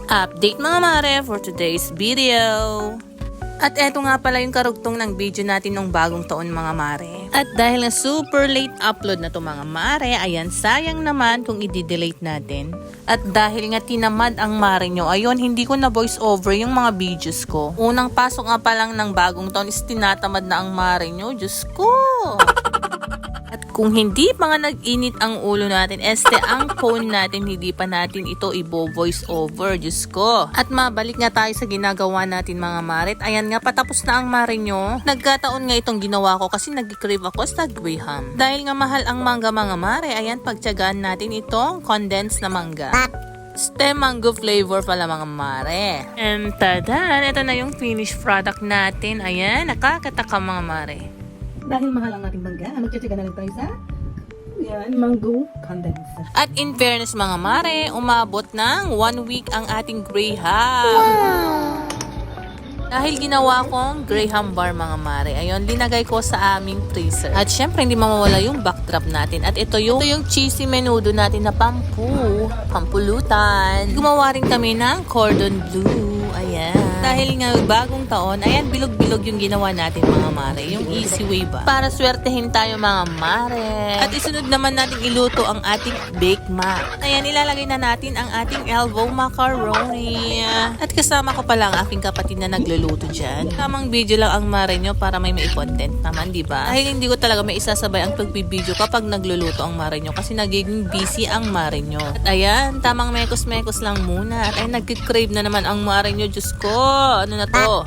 Update mga mare for today's video. At eto nga pala yung karugtong ng video natin nung bagong taon mga mare. At dahil nga super late upload na to mga mare, ayan sayang naman kung i-delete natin. At dahil nga tinamad ang mare nyo, ayun hindi ko na voice over yung mga videos ko. Unang pasok nga pa lang ng bagong taon is tinatamad na ang mare nyo, Diyos ko. At kung hindi pa nga nag-init ang ulo natin, ang phone natin, hindi pa natin ito i-voice over, Diyos ko. At mabalik nga tayo sa ginagawa natin mga maret. Ayan nga, patapos na ang mare nyo. Nagkataon nga itong ginawa ko kasi nag-crave ako sa Graham. Dahil nga mahal ang mangga mga mare, ayan, pagtyagaan natin itong condensed na mangga. Mango flavor pala mga mare. And tada, ito na yung finished product natin. Ayan, nakakataka mga mare. Dahil mahal ang ating mangga, magtsatsaga na lang tayo sa mango condense. At in fairness mga mare, umabot ng 1 week ang ating Graham. Wow! Dahil ginawa kong Graham bar mga mare, ayun, linagay ko sa aming freezer. At syempre, hindi mawawala yung backdrop natin. At ito yung cheesy menudo natin na pampulutan. Gumawa rin kami ng cordon bleu. Ayan. Dahil nga bagong taon, ayan, bilog-bilog yung ginawa natin mga mare. Yung easy way ba? Para swertehin tayo mga mare. At isunod naman natin iluto ang ating baked mac. Ayan, ilalagay na natin ang ating elbow macaroni. At kasama ko pala ang aking kapatid na nagluluto dyan. Tamang video lang ang mare nyo para may content naman, di ba? Dahil hindi ko talaga may isasabay ang pagbibideo kapag nagluluto ang mare nyo kasi nagiging busy ang mare nyo. At ayan, tamang mekos-mekos lang muna. At ay nagkikrave na naman ang mare nyo, Diyos ko. Ano na to?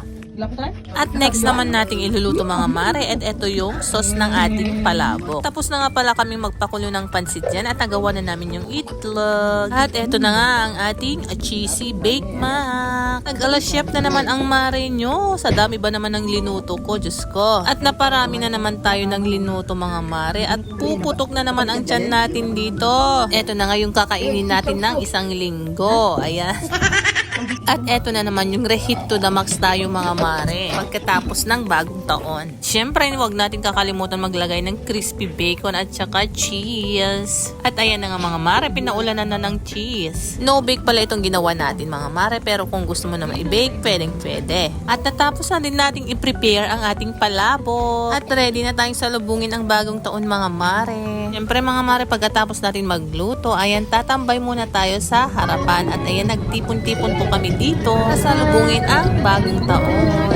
At next naman nating iluluto mga mare, at ito yung sauce ng ating palabok. Tapos na nga pala kami magpakulo ng pansit dyan at nagawa na namin yung itlog. At ito na nga ang ating cheesy baked mac. Nag-ala chef na naman ang mare nyo. Sa dami ba naman ng linuto ko, Diyos ko. At naparami na naman tayo ng linuto mga mare at puputok na naman ang tiyan natin dito. Ito na nga yung kakainin natin ng 1 linggo. Ayan. At eto na naman yung reheat to the max tayo mga mare pagkatapos ng bagong taon. Siyempre, huwag natin kakalimutan maglagay ng crispy bacon at saka cheese. At ayan na nga mga mare, pinaulanan na ng cheese. No bake pala itong ginawa natin mga mare, pero kung gusto mo naman i-bake, pwede. At natapos na din nating i-prepare ang ating palabok. At ready na tayong salubungin ang bagong taon mga mare. Siyempre mga mare, pagkatapos natin magluto, ayan, tatambay muna tayo sa harapan. At ayan, nagtipon-tipon po kami dito. Nasalubungin ang bagong taon.